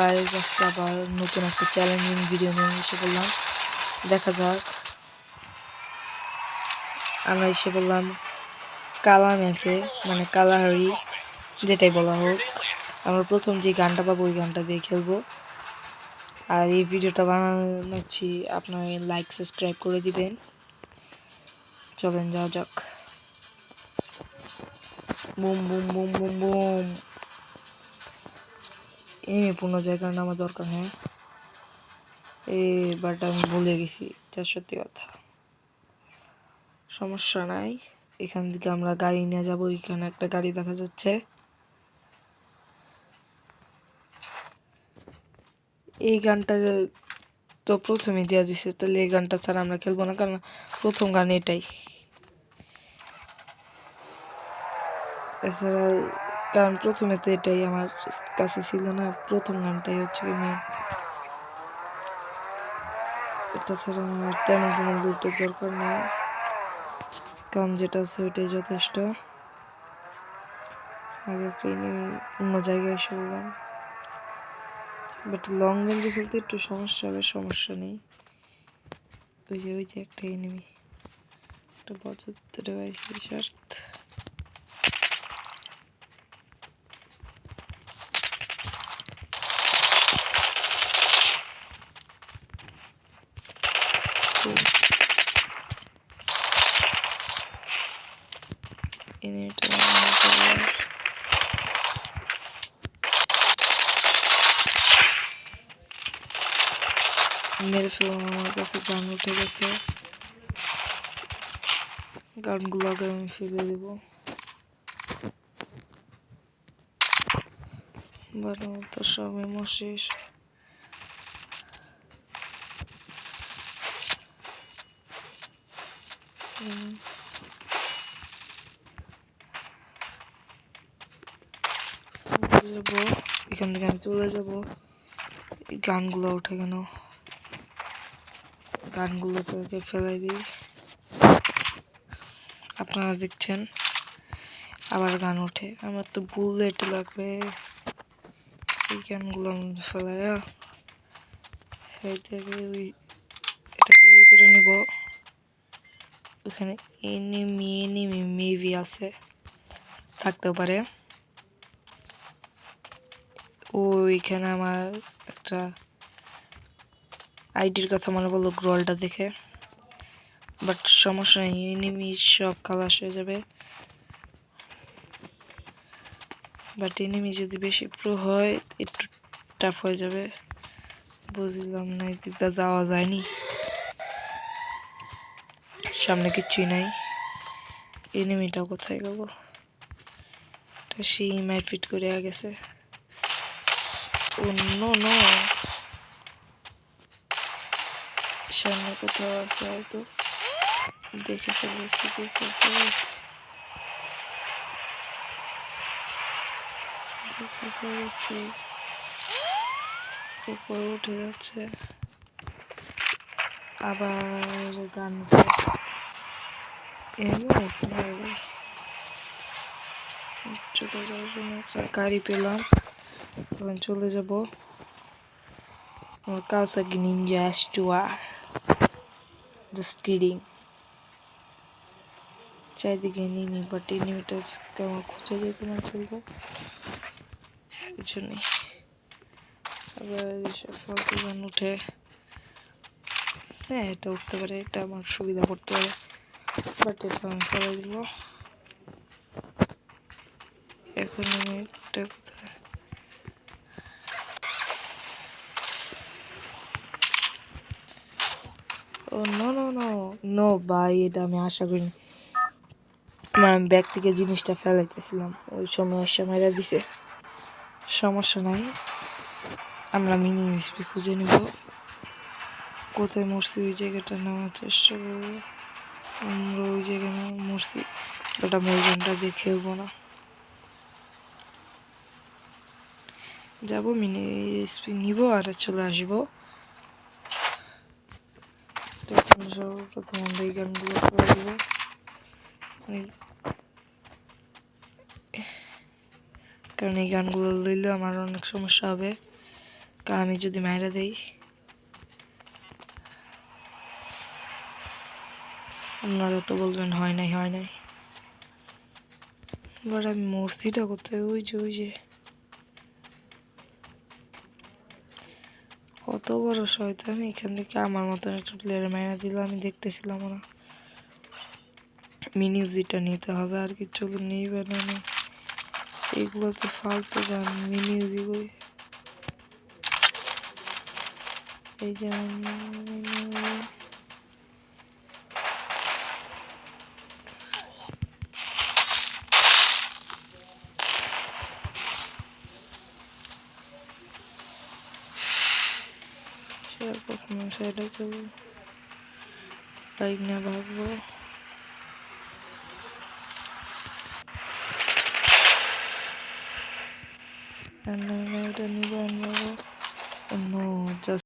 Guys, আজকে আবার নতুন একটা চ্যালেঞ্জিং ভিডিও নিয়ে এসে বললাম। দেখা যাক। আমরা এসে বললাম কালা ম্যাপে, মানে কালাহারি যেটাই বলা হোক। আমরা প্রথম যে গানটা পাবো ওই গানটা দিয়ে খেলবো। আর এই ভিডিওটা বানাচ্ছি, আপনারা লাইক সাবস্ক্রাইব করে দিবেন। চলেন যাওয়া যাক। Boom boom boom boom boom. এই পূর্ণ জায়গার নামা দরকার। হ্যাঁ, এবারটা আমি ভুলে গেছি, যা সত্যি কথা। সমস্যা নাই, এখান থেকে আমরা গাড়ি নিয়ে যাবো। এখানে একটা গাড়ি দেখা যাচ্ছে। এই গানটা তো প্রথমে দেওয়া দিছে, তাহলে এই গানটা ছাড়া আমরা খেলবো না, কারণ প্রথম গান এটাই। এছাড়া কারণ প্রথমে তো এটাই আমার কাছে ছিল না, প্রথম গানটাই হচ্ছে কি মেন। এটা ছাড়া আমার তেমন কোনো লুটের দরকার নেই, কারণ যেটা আছে ওইটাই যথেষ্ট। আগে একটা এনিমি অন্য জায়গায় এসে বললাম, বাট লং রেঞ্জে খেলতে একটু সমস্যা হবে। সমস্যা নেই। ওই যে একটা এনিমি, একটা বজাতে পাইছি শর্ত। এনিমিটা মেরে ফেললাম। আমার কাছে গান উঠে গেছে, গানগুলো আগে আমি ফেলে দেবো। বারো তো সবই শেষ। যাবো এখান থেকে, আমি চলে যাবো। এই গানগুলো উঠে কেন? গানগুলোকে ফেলাই দিই। আপনারা দেখছেন আবার গান ওঠে। আমার তো বুলেট লাগবে। এই গানগুলো আমি ফেলাইয়া সাইড থেকে এটাকে ইয়ে করে নেব। ওখানে এনিমি মেবি আছে, থাকতেও পারে। ওইখানে আমার একটা আইডির কথা মনে পড়লো গ্রলটা দেখে, বাট সমস্যা নেই, এনিমি সব খালাস হয়ে যাবে। বাট এনিমি যদি বেশি প্রো হয় একটু টাফ হয়ে যাবে। বুঝলাম না, এদিকটা যাওয়া যায়নি, সামনে কিচ্ছুই নাই। এনিমিটা কোথায় গেল? সেই মারপিট করে গেছে। ও নো নো, সামনে কোথাও আছে হয়তো। দেখে ফেলেছি। উপরে উঠে যাচ্ছে আবার গান। চলে যাওয়ার জন্য একটা গাড়ি পেলাম, এখন চলে যাব। আমার Kawasaki Ninja S2R। Just kidding. চারিদিকে এনিমি, বাট এনিমিটার কেমন খুঁজে যেতে না চলবে, এই জন্যই। আবার এইসব ফালতু গান উঠে। হ্যাঁ, এটা উঠতে পারে, এটা আমার সুবিধা করতে পারে, বাট এটা আমি ফেলে দিব। এখন আমি একটা কথা, ও নো নো নো নো ভাই, এটা আমি আশা করিনি। আমি ব্যাগ থেকে জিনিসটা ফেলাইতেছিলাম, ওই সময় মেরা দিছে। সমস্যা নাই, আমরা মিনি এসপি খুঁজে নিব। কোথায় মরছি ওই জায়গাটা নেওয়ার চেষ্টা করবো। আমরা ওই জায়গায় মরছি, বাট আমরা এই গানটা দিয়ে খেলবো না। যাবো মিনি এসপি নিব আর চলে আসবো। সর্বপ্রথম আমরা এই গানগুলো করে দিব, কারণ এই গানগুলো লইলে আমার অনেক সমস্যা হবে। আমি যদি মায়েরা দেই, আপনারা তো বলবেন হয় নাই হয় নাই। এবার আমি মূর্তিটা কোথায়? ওই যে ওই যে কত বড় শয়তান! এখান থেকে আমার মতন একটা প্লেয়ার মায়েরা দিল, আমি দেখতেছিলাম না। মিনিউজিটা নিতে হবে, আর কিছু নিবে না। এগুলো তো ফালতু গান। মিনিউজি কই? এই যে প্রথমে সাইডে চলবো, বাইক নিয়ে ভাগবো। এটা নিবেন বাবু। No, just